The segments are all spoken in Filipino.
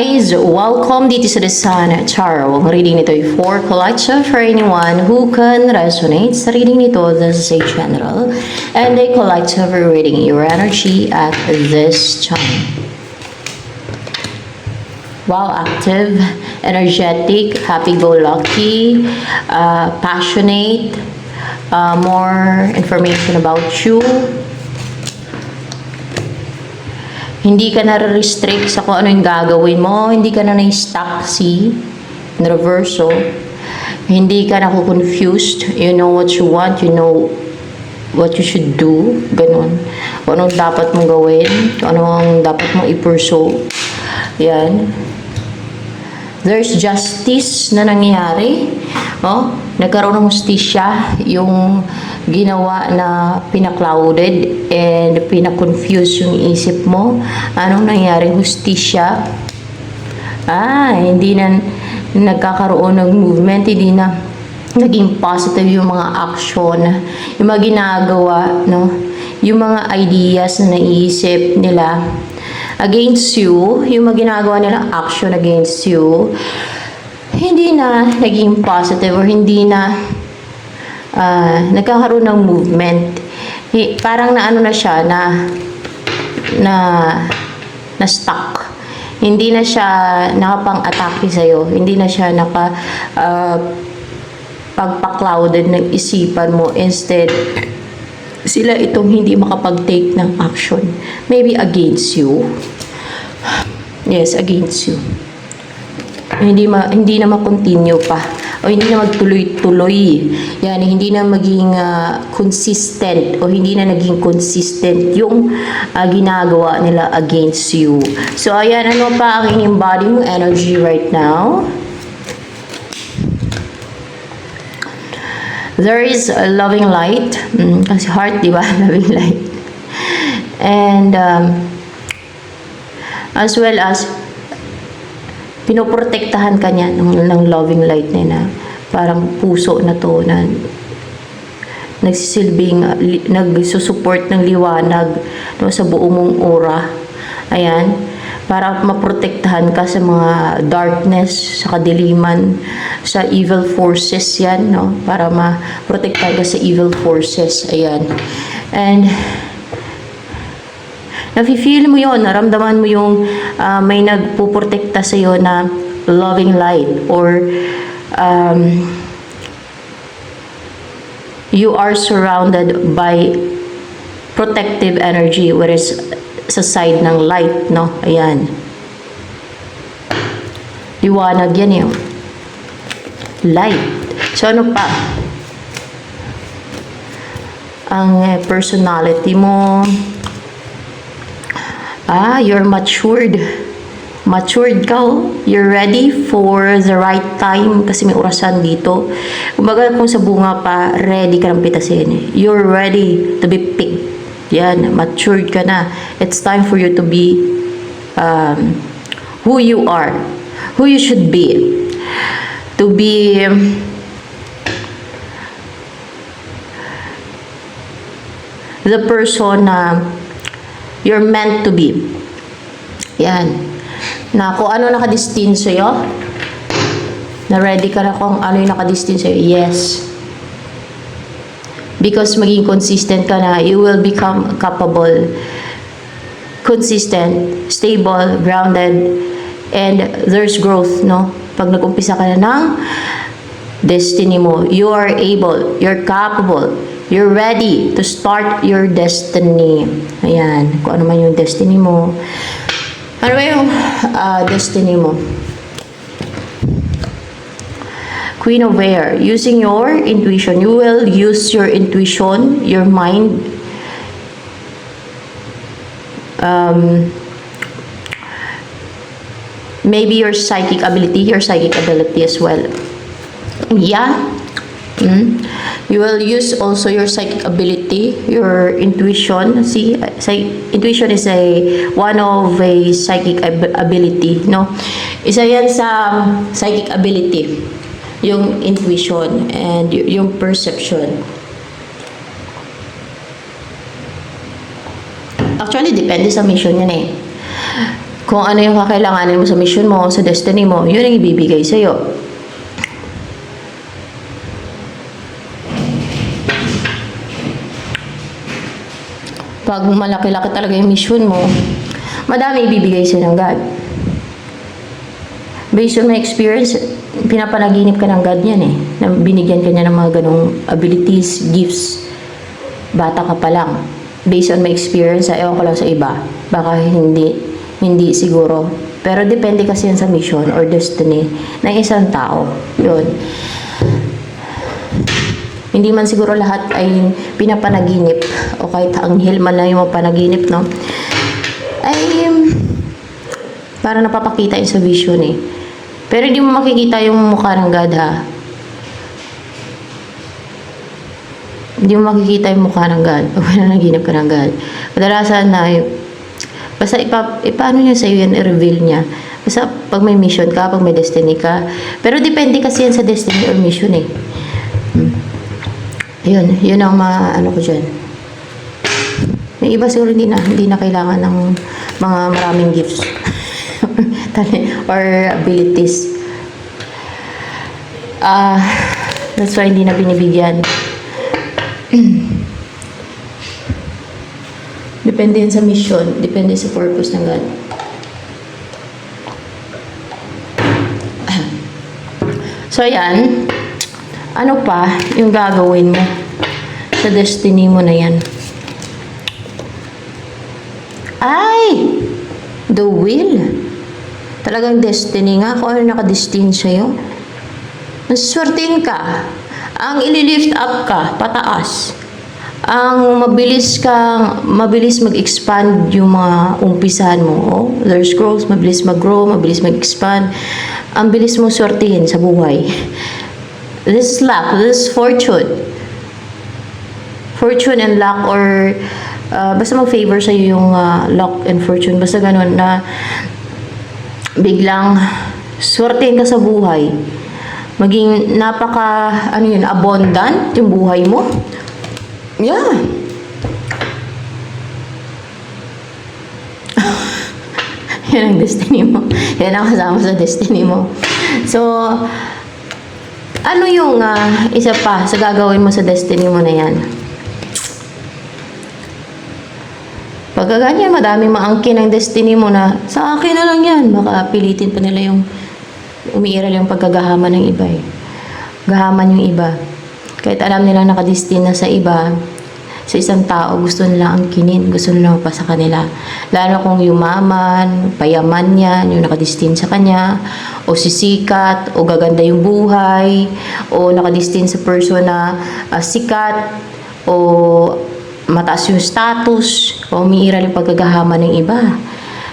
guys! Welcome dito sa The Sun Tarot. Ang reading nito ay for collective for anyone who can resonate. Sa reading nito, this is a general and a collective reading your energy at this time. Wow, active, energetic, happy-go-lucky, passionate, more information about you. Hindi ka na-restrict sa kung ano yung gagawin mo. Hindi ka na na-stuck, see? In reverso. Hindi ka na-confused. You know what you want. You know what you should do. Ganun. Kung anong dapat mong gawin. Kung anong dapat mong i-pursue. Yan. There's justice na nangyayari. Oh, nagkaroon ng hustisya yung ginawa na pinaklouded and pinakonfuse yung isip mo. Anong nangyari? Hustisya. Hindi na nagkakaroon ng movement, hindi na naging positive yung mga action, yung mga ginagawa, no? Yung mga ideas na naiisip nila against you, yung mga ginagawa nilang action against you, hindi na naging positive or hindi na nagkakaroon ng movement. Parang na ano na siya, na stuck. Hindi na siya nakapang-atake sa'yo. Hindi na siya pagpa-clouded ng isipan mo. Instead, sila itong hindi makapag-take ng action. Maybe against you. Yes, against you. Hindi na ma-continue pa o hindi na magtuloy-tuloy. Yan, hindi na maging consistent o hindi na naging consistent yung ginagawa nila against you. So, ayan, ano pa ang in-embody mo energy right now? There is a loving light. Kasi heart, di ba? Loving light. And as well as pinoprotektahan ka niya ng loving light na parang puso na to na nagsisilbing nagsusupport ng liwanag, no, sa buong mong aura. Ayan, para maprotektahan ka sa mga darkness, sa kadiliman, sa evil forces yan, no, para maprotektahan ka sa evil forces. Ayan. And nafe-feel mo yon, naramdaman mo yung may nagpuprotekta sa iyo na loving light or you are surrounded by protective energy whereas sa side ng light, no? Ayan. Liwanag yan yung light. So ano pa? Ang personality mo, you're matured. Matured ka, oh. You're ready for the right time kasi may orasan dito. Kumbaga kung sa bunga pa, ready ka ng pitasin. You're ready to be picked. Yan, matured ka na. It's time for you to be who you are. Who you should be. To be the person na you're meant to be. Yan. Na kung ano nakadestin sa'yo, na ready ka na kung ano yung nakadestin sa'yo. Yes. Because maging consistent ka na, you will become capable, consistent, stable, grounded, and there's growth, no? Pag nag-umpisa ka na ng destiny mo, you are able, you're capable, you're ready to start your destiny. Ayan. Kung ano man yung destiny mo. Ano ba yung destiny mo? Queen of Air. Using your intuition. You will use your intuition, your mind. Maybe your psychic ability as well. Yeah. You will use also your psychic ability, your intuition. See, intuition is one of a psychic ability, no? Isa yan sa psychic ability, yung intuition and yung perception. Actually, depende sa mission yan eh. Kung ano yung kakailanganin mo sa mission mo, sa destiny mo, yun ang ibibigay sa'yo. Pag malaki-laki talaga yung mission mo, madami ibibigay sa'yo ng God. Based on my experience, pinapanaginip ka ng God yan eh. Na binigyan ka niya ng mga ganong abilities, gifts. Bata ka pa lang. Based on my experience, ewan ko lang sa iba. Baka hindi siguro. Pero depende kasi yan sa mission or destiny ng isang tao. Yun. Hindi man siguro lahat ay pinapanaginip o kahit anghel man lang yung panaginip, no? Ay, para napapakita yun sa vision eh. Pero hindi mo makikita yung mukha ng God, ha? Hindi mo makikita yung mukha ng God pag pinanaginip ka ng God. Kadalasan na, basta ipaano niya sa'yo yan, i-reveal niya. Basta pag may mission ka, pag may destiny ka. Pero depende kasi yan sa destiny or mission eh. Yun ang ano ko dyan. May iba siguro hindi na kailangan ng mga maraming gifts or abilities. That's why hindi na binibigyan. Depende yan sa mission, depende sa purpose ng God. So yan, ano pa yung gagawin mo sa destiny mo na yan? Ay! The will. Talagang destiny nga. Kung ano nakadestiny sa'yo. Naswertein ka. Ang ililift up ka, pataas. Ang mabilis mag-expand yung mga umpisahan mo. Oh, there's growth, mabilis mag-grow, mabilis mag-expand. Ang bilis mo swertein sa buhay. This is luck, this is fortune. Fortune and luck or basta mag-favor sa'yo yung luck and fortune. Basta ganun na biglang swertein ka sa buhay. Maging abundant yung buhay mo. Yeah. Yan ang destiny mo. Yan ang kasama sa destiny mo. So, ano yung isa pa sa gagawin mo sa destiny mo na yan? Pagka ganyan, madaming maangkin ang destiny mo na sa akin na lang yan. Baka pilitin pa nila yung umiiral yung pagkagahaman ng iba eh. Gahaman yung iba. Kahit alam nila nakadestina sa iba, sa isang tao, gusto nila angkinin, gusto nila pa sa kanila. Lalo kung yumaman, payaman yan, yung nakadestin sa kanya, o sisikat, o gaganda yung buhay, o nakadestin sa person na sikat, o mataas yung status, o umiiral yung pagkagahaman ng iba.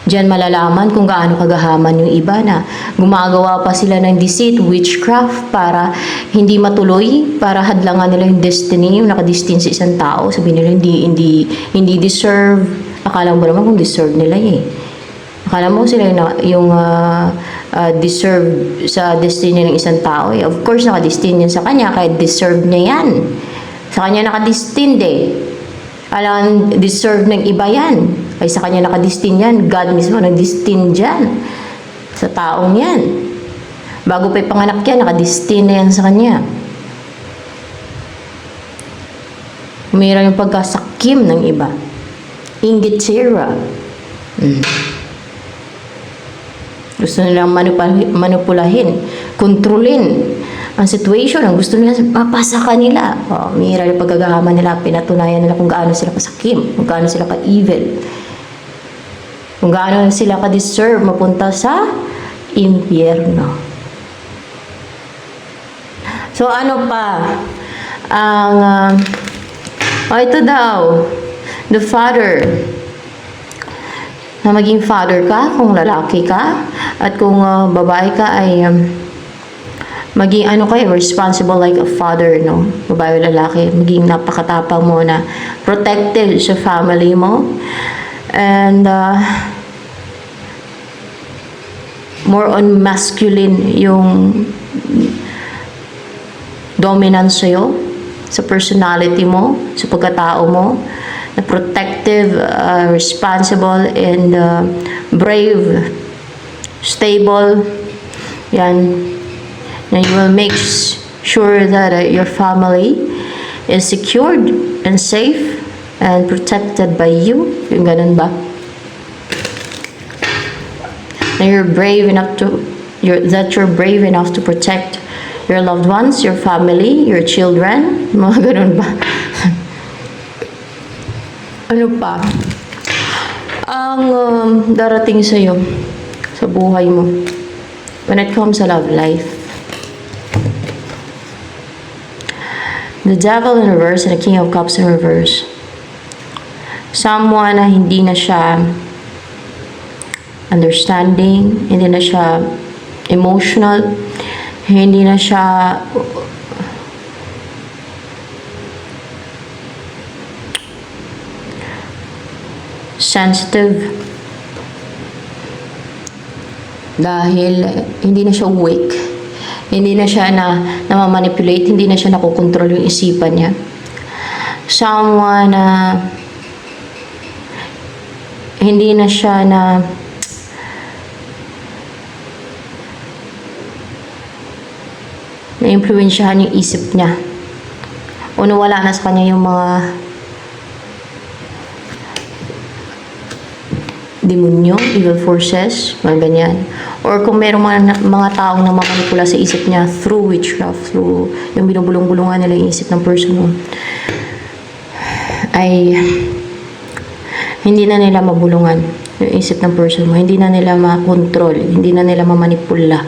Diyan malalaman kung gaano kagahaman yung iba na gumagawa pa sila ng deceit, witchcraft para hindi matuloy, para hadlangan nila yung destiny, yung nakadestin sa isang tao. Sabihin nila hindi deserve. Akala mo naman kung deserve nila eh. Akala mo sila yung deserve sa destiny ng isang tao eh. Of course, nakadestin yan sa kanya, kaya deserve niya yan. Sa kanya nakadestin eh. Alam, deserve ng iba yan. Ay sa kanya nakadestin yan. God mismo nagdestin dyan. Sa taong yan. Bago pa ipanganak yan, nakadestin na yan sa kanya. Mayroon yung pagkasakim ng iba. Inggitsira. Gusto nilang manipulahin, kontrolin ang situation. Ang gusto nila, papasa ka nila. Mayroon yung pagkagahaman nila, pinatunayan nila kung gaano sila kasakim, kung gaano sila ka-evil. Kung gaano sila ka-deserve mapunta sa impyerno. So, ano pa? Ito daw. The father. Na maging father ka, kung lalaki ka. At kung babae ka ay maging responsible like a father, no? Babae o lalaki. Maging napakatapang mo na protective sa family mo. And more on masculine yung dominance sa'yo, sa personality mo, sa pagkatao mo, na protective, responsible, and brave, stable. Yan. And you will make sure that your family is secured and safe and protected by you. Yung ganun ba? Na you're brave enough to brave enough to protect your loved ones, your family, your children. Mga ganun ba? Ano pa? Ang darating sa'yo sa buhay mo when it comes to love life. The Devil in reverse and the King of Cups in reverse. Someone na hindi na siya understanding, hindi na siya emotional, hindi na siya sensitive dahil hindi na siya weak, hindi na siya namamanipulate, hindi na siya nakokontrol yung isipan niya. Someone na hindi na siya na-influensyahan yung isip niya o nawala na sa kanya yung mga demonyo, evil forces, mga ganyan. Or kung merong mga taong namamanipula sa isip niya through witchcraft, through yung binubulong-bulungan nila yung isip ng person mo, ay hindi na nila mabulungan yung isip ng person mo, hindi na nila makontrol, hindi na nila mamanipula.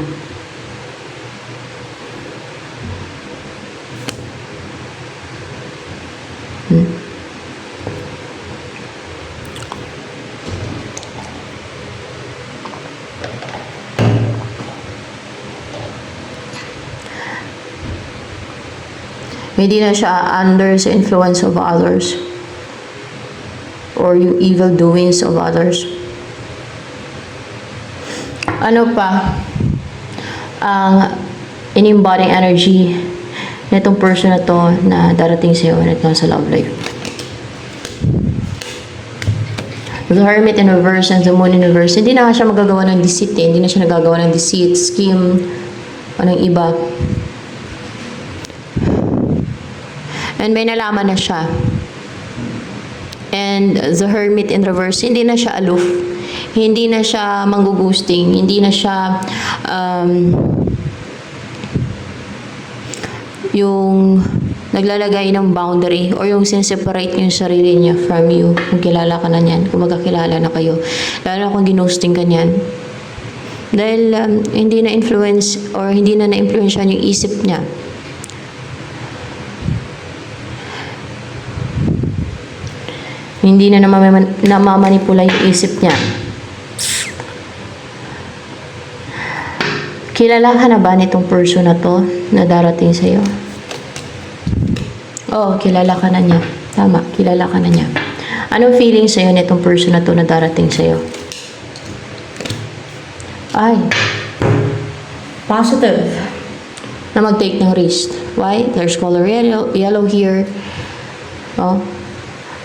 Hindi na siya under sa influence of others or yung evil doings of others. Ano pa? Ang in-embody energy nitong person na to na darating sa'yo when it comes sa love life. The Hermit in reverse and the Moon in reverse. Hindi na siya magagawa ng deceit eh. Hindi na siya nagagawa ng deceit, scheme, o ng iba. And may nalaman na siya. And the Hermit in reverse, hindi na siya aloof. Hindi na siya manggugusting. Hindi na siya yung naglalagay ng boundary or yung sineseparate yung sarili niya from you. Kung kilala ka na niyan, kung magkakilala na kayo. Lalo na kung ginusting ka niyan. Dahil hindi na influence or hindi na na-influensyan yung isip niya. Hindi na namamanipula yung isip niya. Kilala ka na ba nitong person na to na darating sa'yo? Oo, kilala ka na niya. Tama, kilala ka na niya. Anong feeling sa'yo nitong person na to na darating sa'yo? Ay, positive. Na mag-take ng risk. Why? There's color yellow here. Oh.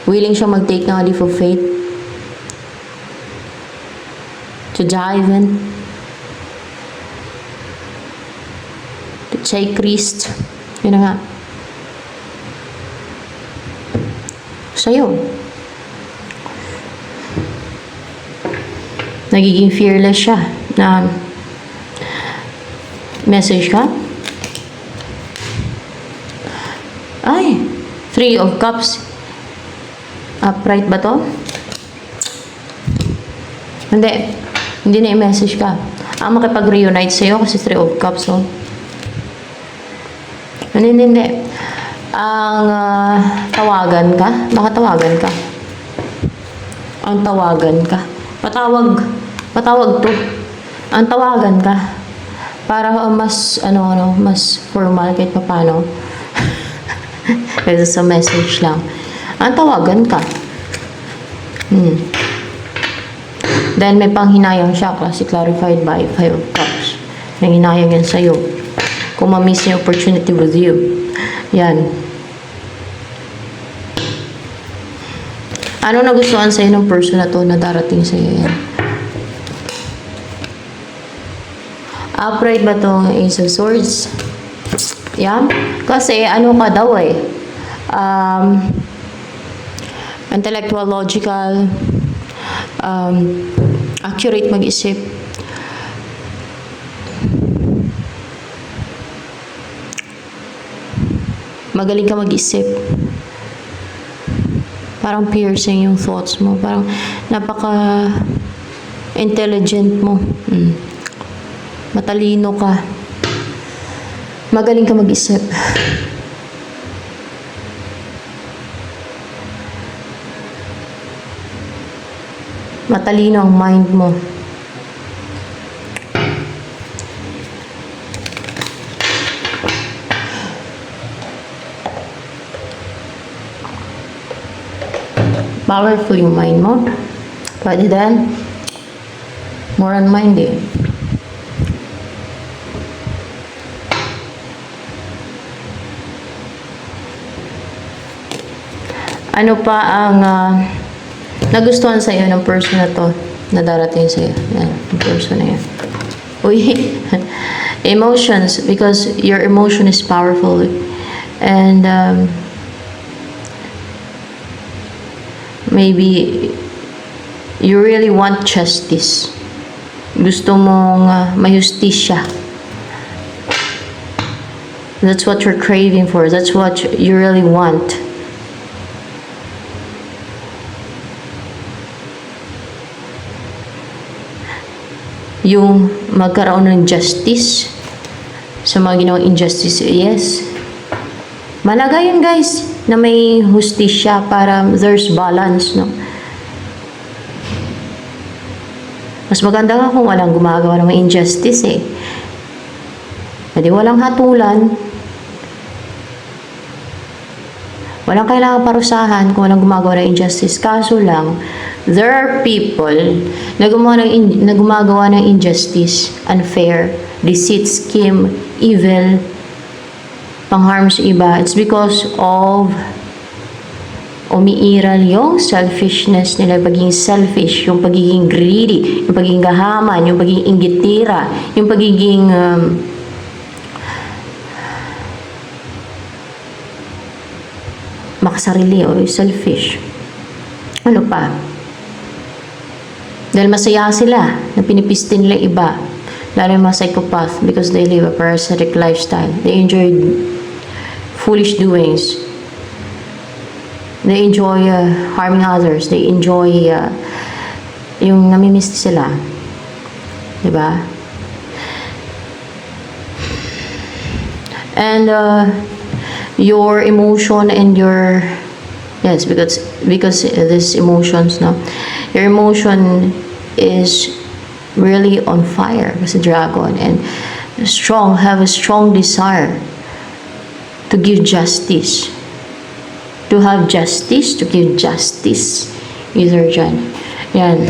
Willing siya mag-take ng leap of faith. To dive in. To take risk. Yun na nga. Sa'yo. Nagiging fearless siya na message ka. Ay, 3 of Cups. Upright ba to? Hindi. Hindi na i-message ka. Ang makipag-reunite sa'yo kasi 3 of Cups, oh. Hindi. Ang tawagan ka. Baka tawagan ka. Ang tawagan ka. Patawag to. Ang tawagan ka. Para mas, mas formal kahit paano. Kasi sa message lang. Ang tawagan ka. Then may panghinayang siya kasi clarified by 5 of Cups. Nanghinayang yan sa'yo. Kung ma-miss yung opportunity with you. Yan. Ano nagustuhan sa'yo ng person na to na darating sa'yo yan? Upright ba tong Ace of Swords? Yeah? Kasi ano ka daw eh. Intellectual, logical, accurate mag-isip. Magaling ka mag-isip. Parang piercing yung thoughts mo. Parang napaka-intelligent mo. Matalino ka. Magaling ka mag-isip. Matalino ang mind mo. Powerful yung mind mo. Pwede din. More on mind eh. Ano pa ang nagustuhan sa'yo ng person na to na darating sa'yo? Yan, yung person na yan. Uy, emotions, because your emotion is powerful. And maybe you really want justice. Gusto mong mayustisya. That's what you're craving for. That's what you really want. Yung magkaroon ng justice sa mga ginawang injustice. Yes. Malaga yun guys, na may hustisya para there's balance, no? Mas maganda nga kung walang gumagawa ng mga injustice eh. Hindi walang hatulan. Walang kailangan parusahan kung walang gumagawa ng injustice. Kaso lang, there are people na gumagawa ng injustice, unfair, deceit, scheme, evil, pang-harm sa iba. It's because of umiiral yung selfishness nila, pagiging selfish, yung pagiging greedy, yung pagiging gahaman, yung pagiging inggitira, yung pagiging makasarili o selfish. Ano pa? Dahil masaya sila na pinipistin nila iba. Lalo yung mga psychopath because they live a parasitic lifestyle. They enjoy foolish doings. They enjoy harming others. They enjoy yung namimiss sila. Diba? And your emotion and your yes, because these emotions, no, your emotion is really on fire as a dragon and have a strong desire to give justice, to have justice, to give justice. Either dyan. Yan.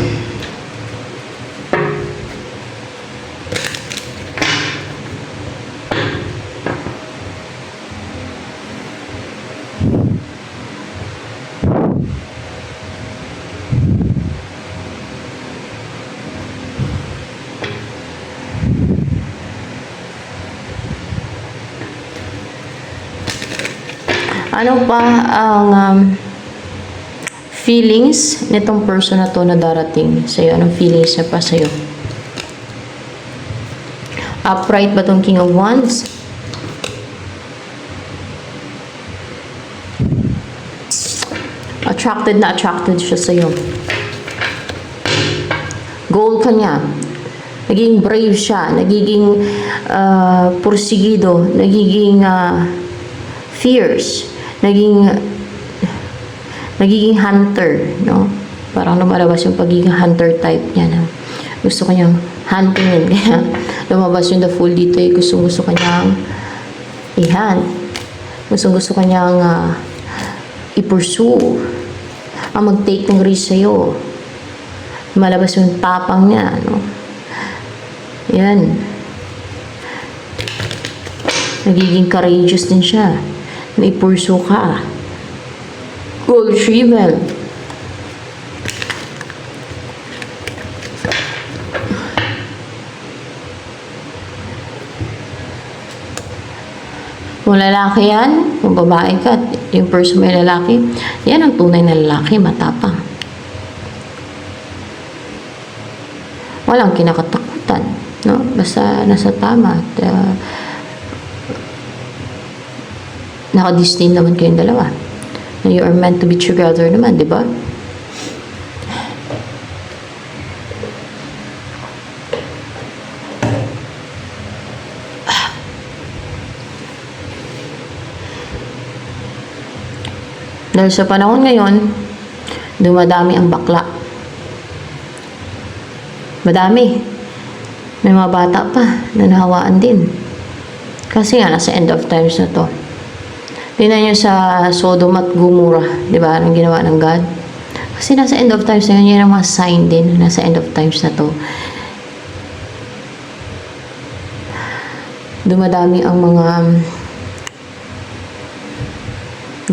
Ano pa ang feelings nitong person na to na darating sa'yo? Anong feelings na pa sa'yo? Upright ba tong King of Wands? Attracted na attracted siya sa'yo. Goal ka niya. Nagiging brave siya. Nagiging pursigido. Nagiging fierce. Nagiging hunter, no? Parang lumalabas yung pagiging hunter type niya, no? Gusto ko niyang huntingin, kaya lumabas yung the fool dito eh. Gusto ko niyang i-hunt. Gusto ko niyang i-pursue. Ang mag-take ng risk sa'yo. Lumalabas yung tapang niya, no? Yan. Nagiging courageous din siya. May pursue ka. Goal driven. Kung lalaki yan, kung babae ka, at yung person may lalaki, yan ang tunay na lalaki, matapang. Walang kinakatakutan, no? Basta nasa tama at naka-distinct naman kayong dalawa. Na you are meant to be together naman, di ba? Dahil sa panahon ngayon, dumadami ang bakla. Madami. May mga bata pa na nahawaan din. Kasi nga, nasa end of times na to. Tingnan nyo sa Sodom at Gomorrah, di ba? Anong ginawa ng God? Kasi nasa end of times na yun, yun ang mga sign din. Nasa end of times na to. Dumadami ang mga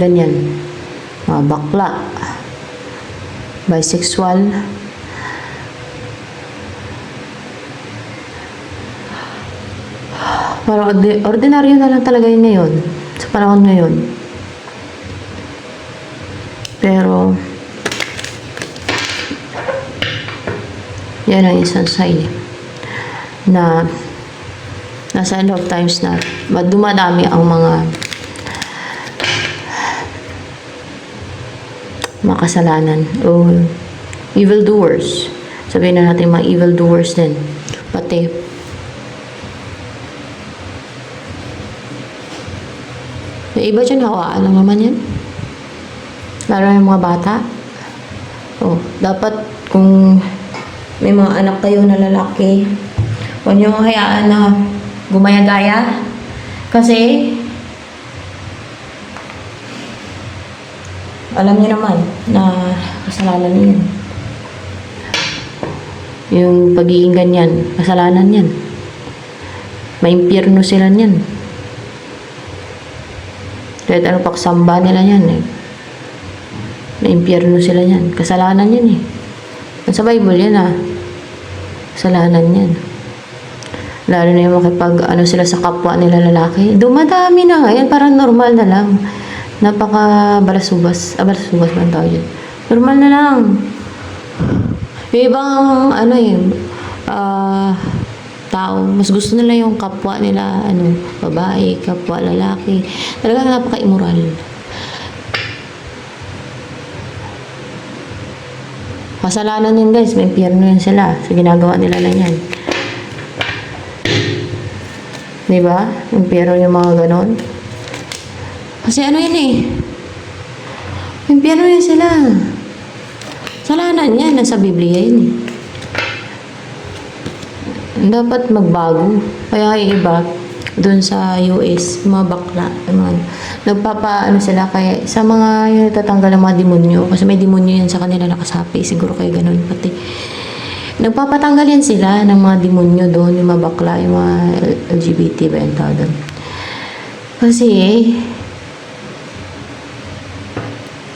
ganyan. Mga bakla. Bisexual. Parang ordinaryo na lang talaga yun ngayon. Sa panahon ngayon. Pero, yan ang isang sign na nasa end of times na dumadami ang mga makasalanan o evildoers. Sabihin na natin mga evildoers din. Pati yung iba dyan, hawaan lang naman yan. Lalo yung mga bata. Oh, dapat kung may mga anak kayo na lalaki, huwag nyo hayaan na gumaya-gaya. Kasi alam niyo naman na kasalanan niyo yan. Yung pagiging ganyan, kasalanan yan. May impyerno sila niyan. Kahit ano pagsamba nila yan eh. May impyerno sila niyan. Kasalanan yan eh. Sa Bible yan ah. Kasalanan yan. Lalo na yung makipag ano sila sa kapwa nila lalaki. Dumadami na nga yan. Parang normal na lang. Napaka balasubas. Balasubas ba ang tawag yun? Normal na lang. Yung ibang ano tao, mas gusto nila yung kapwa nila, babae, kapwa lalaki. Talagang napaka-immoral. Kasalanan yun guys, may impyerno yan sila sa ginagawa nila lang yan. Diba? Impyerno yung mga ganon. Kasi ano yun eh. Impyerno yun sila. Kasalanan yan, nasa Biblia yun eh. Dapat magbago. Kaya yung iba, doon sa US, mga bakla, nagpapaano sila kaya sa mga yung tatanggal ng mga demonyo, kasi may demonyo yan sa kanila nakasapi, siguro kayo ganun pati. Nagpapatanggal yan sila ng mga demonyo doon, yung mga bakla, yung mga LGBT ba yung tawag doon. Kasi,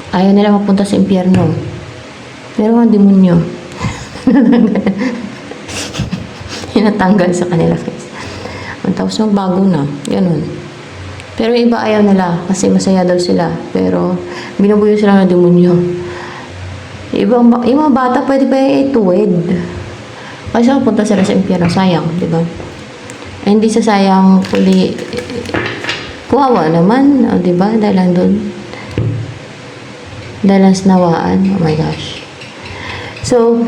ayaw nila mapunta sa impyerno. Pero mga demonyo, hinatanggal sa kanila guys. Tapos magbago na. Ganun. Pero iba ayaw nila kasi masaya daw sila. Pero binubuyo sila ng demonyo. Yung mga bata pwede pa ituwid. Kasi punta sila sa impyerno. Sayang, di ba? Hindi sa sayang kundi kuwawa naman. Di ba? Dahil doon. Dahil lang sinawaan. Oh my gosh. So,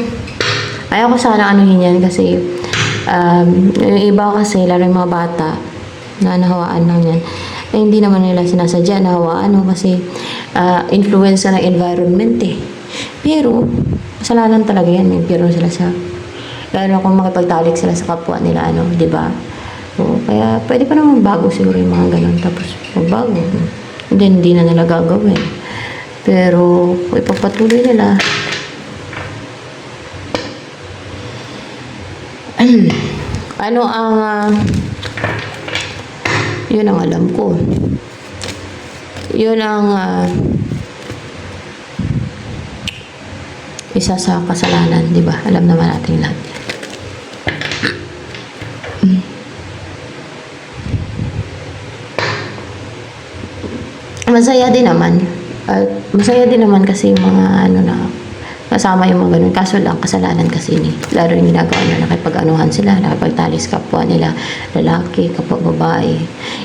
ayaw ko sana anuhin yan kasi yung iba kasi, lalo yung mga bata na nahawaan lang yan, hindi naman nila sinasadya nahawaan kasi influence ng environment eh. Pero, kasalanan talaga yan. May impyerno sila sa, lalo kung makipagtalik sila sa kapwa nila, di ba? So, kaya, pwede pa naman bago siguro yung mga ganun. Tapos, magbago. Hindi na nila gagawin. Pero, kung ipagpatuloy nila, ano ang yun ang alam ko, yun ang isa sa kasalanan, di ba? Alam naman natin lahat. Masaya din naman. At masaya din naman kasi yung mga ano na kasama yung mga ganun. Kaso lang, kasalanan kasi ni. Lalo yung ginagawa na nakipag-anuhan sila, nakipagtalis kapwa nila, lalaki, kapwa babae.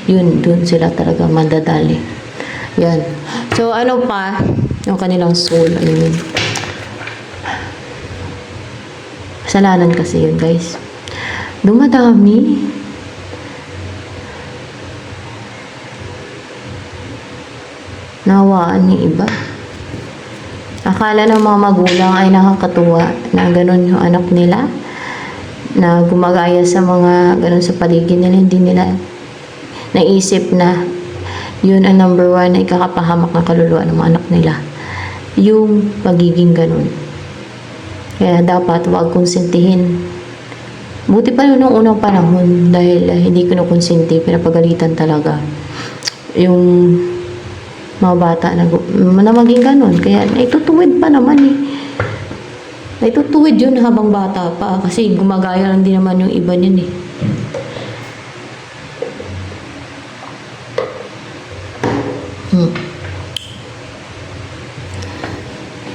Yun, dun sila talaga mandadali. Yan. So, ano pa? Yung kanilang soul, I mean. Kasalanan kasi yun, guys. Dumadami. Nawaan yung iba. Akala ng mga magulang ay nakakatuwa na ganun yung anak nila, na gumagaya sa mga ganun sa paligid nila, hindi nila naisip na yun ang number one na ikakapahamak ng kaluluwa ng mga anak nila. Yung pagiging ganun. Kaya dapat huwag konsentihin. Buti pa yun nung unang panahon dahil hindi ko nakonsinti, pinapagalitan talaga yung mga bata na maging ganun. Kaya naitutuwid pa naman eh. Naitutuwid yun habang bata pa kasi gumagaya lang din naman yung iba niyan eh.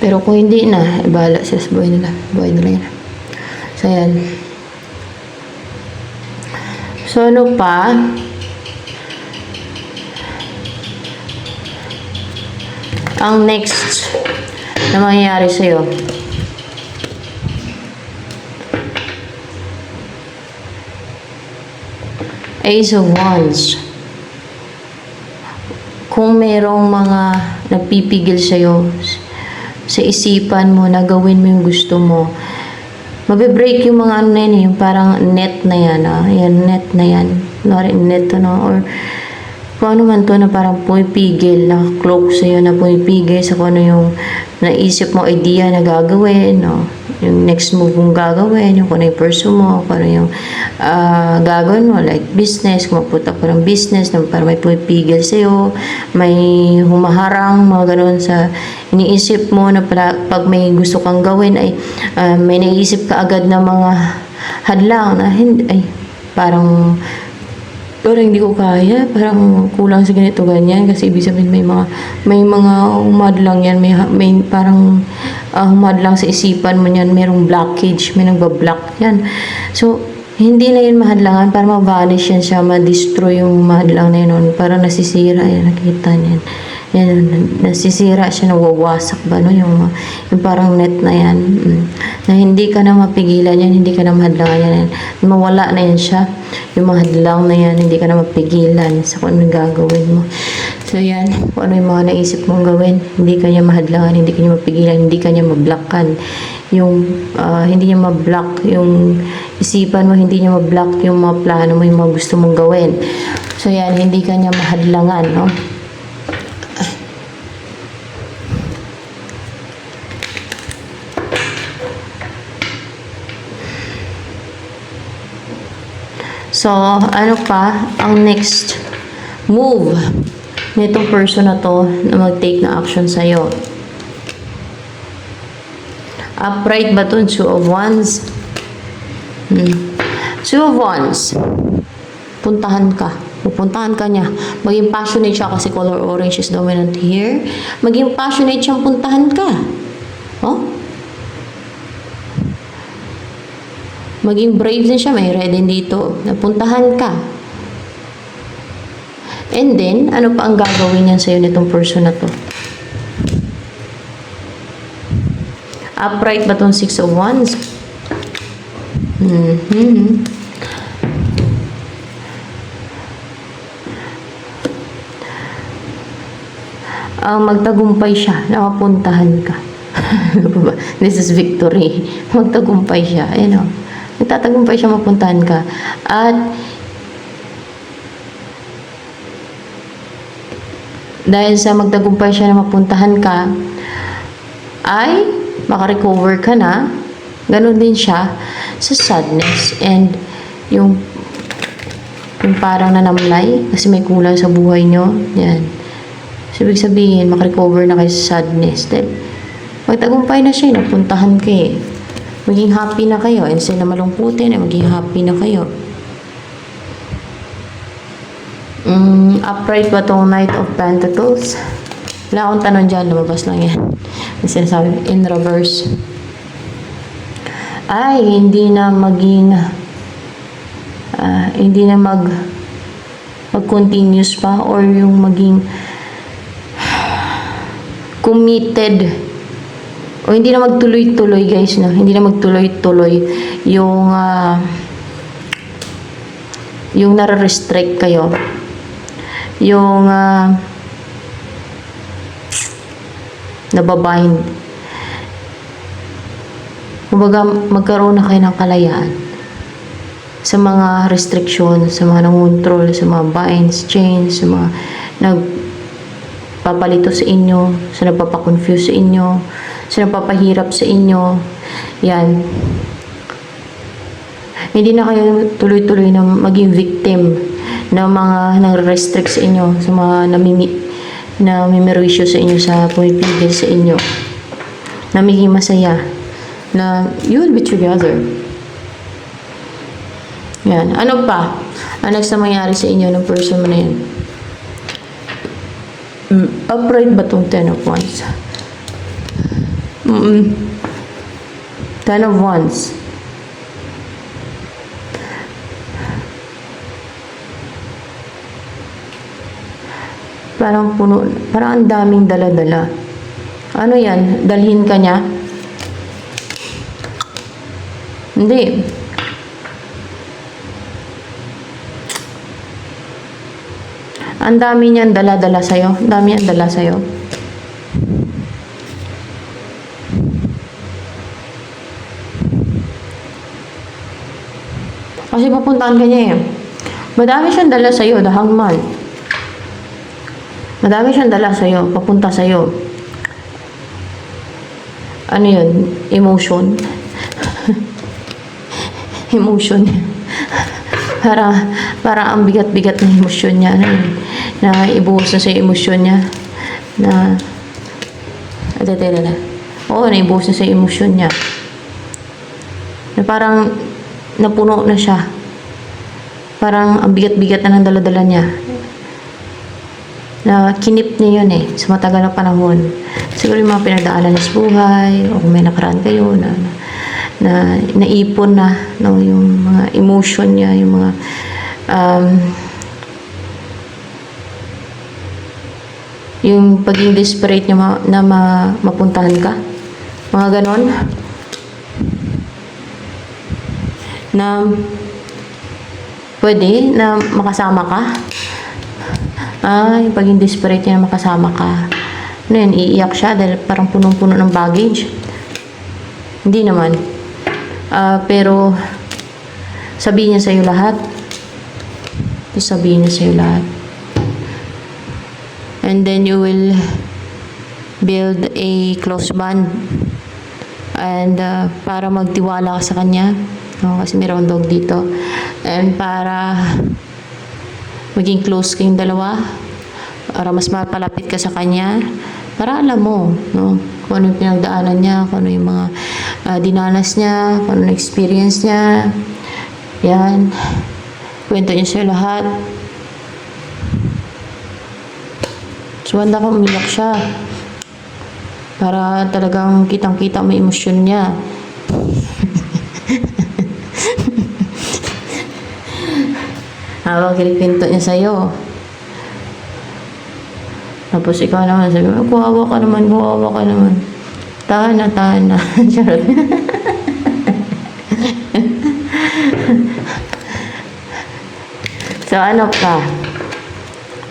Pero kung hindi na, bahala sila sa buhay nila. Buhay nila yan. So, yan. So, ano pa? Ang next na mangyayari sa'yo. Ace of Wands. Kung merong mga nagpipigil sa'yo, sa isipan mo na gawin mo yung gusto mo, mabe-break yung mga ano na yun, yung parang net na yan, yan, net na yan. Net, or kung ano man to na parang pumipigil, naka-cloak sa'yo na pumipigil sa kung ano yung naisip mo idea na gagawin, no? Yung next move mong gagawin, yung kung ano yung pursue mo, kung ano yung gagawin mo, like business, kung mapunta ko ng business, na parang may pumipigil sa'yo, may humaharang, mga ganun sa iniisip mo na pag may gusto kang gawin, ay may naisip ka agad na mga hadlang na hindi, ay parang hindi ko kaya, parang kulang sa ganito ganyan kasi ibig sabihin may mga humadlang yan, may parang humadlang sa isipan mo yan, merong blockage, may nagbablock yan. So hindi na yun mahadlangan, para ma-vanish yan siya, ma-destroy yung mahadlang na yun, parang nasisira yan, nakita niyan. Yan, nasisira siya, nawawasak ba, no? Yung parang net na yan, na hindi ka na mapigilan yan, hindi ka na mahadlangan yan, mawala na yan siya, yung mahadlang na yan, hindi ka na mapigilan sa kung ano gagawin mo. So yan, kung ano yung mga naisip mong gawin, hindi ka niya mahadlangan, hindi ka niya mapigilan, hindi ka niya mablockan, yung hindi niya mablock yung isipan mo, hindi niya mablock yung mga plano mo, yung mga gusto mong gawin. So yan, hindi ka niya mahadlangan, no? So, ano pa ang next move nitong person na to na mag-take na action sa'yo? Upright ba ito? Two of Wands? Two of Wands. Puntahan ka. Pupuntahan ka niya. Maging passionate siya kasi color orange is dominant here. Maging passionate siyang puntahan ka. Oh? Maging brave din siya, may red din dito. Napuntahan ka. And then, ano pa ang gagawin niyan sa'yo nitong person na to? Upright ba itong Six of Wands? Magtagumpay siya, nakapuntahan ka. This is victory. Magtagumpay siya. Ayan o. Nagtatagumpay siya, mapuntahan ka. At dahil sa magtagumpay siya na mapuntahan ka, ay makarecover ka na. Ganon din siya sa sadness and yung parang nanamlay kasi may kulang sa buhay nyo. Yan. So, ibig sabihin, makarecover na kayo sa sadness. Dahil magtagumpay na siya, napuntahan ka eh. Maging happy na kayo. Instead na malungkutin, maging happy na kayo. Upright ba tong Knight of Pentacles? Wala akong tanong dyan, lumabas lang yan. May sinasabi, in reverse. Ay, hindi na maging, hindi na mag-continuous pa, or yung maging committed, o hindi na magtuloy-tuloy guys, no? Hindi na magtuloy-tuloy yung nare-restrict kayo, yung nababind. Kumbaga, magkaroon na kayo ng kalayaan sa mga restriction, sa mga nangontrol, sa mga binds, chains, sa mga nagpapalito sa inyo, sa nagpapakonfuse sa inyo, sa nagpapahirap sa inyo. Yan. Hindi na kayo tuloy-tuloy na maging victim ng mga nang-restrict sa inyo, sa mga namimerwisyo sa inyo, sa pumipigil sa inyo, na maging masaya, na you will be together. Yan. Ano pa? Ano next na mangyari sa inyo ng person mo na yan? Upright ba itong 10 of Wands? Ten of Wands. Parang puno, parang ang daming dala-dala. Ano yan? Dalhin ka niya? Hindi. Ang dami niyan dala-dala sa'yo. Ang dami yan dala sa'yo. Kasi pupuntahan ka niya eh. Madami siyang dala sa'yo, the Hangman. Madami siyang dala sa'yo, papunta sa'yo. Ano yun? Emotion. Emotion. para ang bigat-bigat na emosyon niya. Na ibuhos na sa emosyon niya. Na, oo, naibuhos na sa emosyon niya. Na parang napuno na siya. Parang ang bigat-bigat na ng dala-dala niya. Na kinip niya yun sa matagal na panahon. Siguro yung mga pinagdaanan sa buhay, o kung may nakaraan kayo na naipon na, no, yung mga emotion niya, yung mga yung pagiging desperate niya na mapuntahan ka. Mga ganon. Na pwede na makasama ka. Yung pagiging desperate niya na makasama ka. Ano yan, iiyak siya dahil parang punong-puno ng baggage. Hindi naman. Pero sabihin niya sa'yo lahat. Sabihin niya sa'yo lahat. And then you will build a close bond. And para magtiwala ka sa kanya. No, kasi mayroong dog dito. And para maging close kayong dalawa, para mas mapalapit ka sa kanya, para alam mo, no, kung ano yung pinagdaanan niya, kung ano yung mga dinanas niya, kung ano yung experience niya. Yan. Kwento niya sa'yo lahat. So, handa ka umiyak siya. Para talagang kitang-kita mo yung emosyon niya. Habang kinikwento niya sa'yo. Tapos ikaw naman, sabi mo, kuwawa ka naman, kuwawa ka naman. Tahan na, tahan na. Charot. So, ano pa?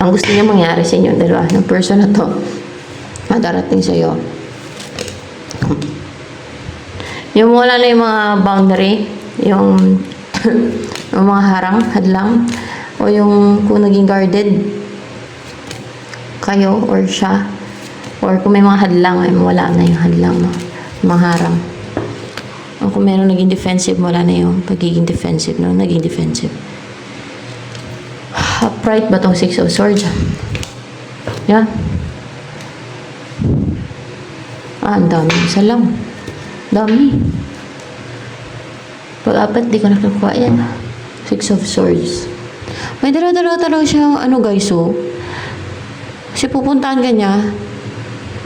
Ang gusto niya mangyari sa inyo, dalawa, ng person na to, madarating sa'yo. Yung wala na yung mga boundary, yung yung mga harang, hadlang, o yung kung naging guarded kayo or siya, or kung may mga hadlang, ay wala na yung hadlang, no? Mga harang. O kung meron naging defensive, wala na yung pagiging defensive, no? Naging defensive. Upright ba itong 6 of Swords? Yeah. Ang dami. Isa lang. Dami. Pag-apat, di ko nakakuha yan. 6 of Swords. May dala-dala talaga siya, ano guys, oh. Kasi pupuntahan ka niya,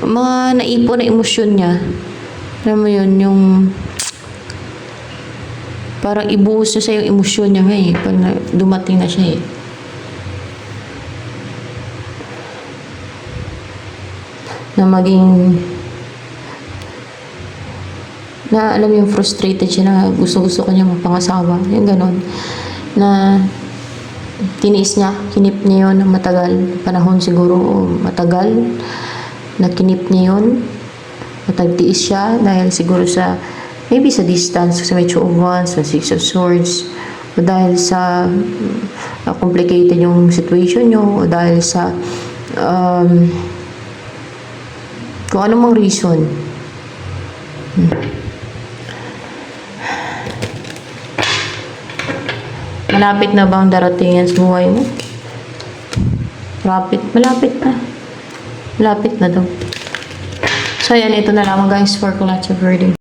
mga naipon na emosyon niya. Alam mo yun, yung parang ibuhos niya sa yung emosyon niya nga eh, pag dumating na siya eh. Na maging na alam mo yung frustrated siya na gusto-gusto ko niya mapangasawa. Yung ganon. Na tiniis niya, kinip niya yun ng matagal. Panahon siguro matagal. Na kinip niya yun. Matagtiis siya dahil siguro sa maybe sa distance, sa may Two of Wands, sa Six of Swords, o dahil sa complicated yung situation nyo, o dahil sa kung ano mang reason. Malapit na bang darating yan sa buhay mo? Malapit na. Malapit na daw. So, yan. Ito na lamang guys for collective reading.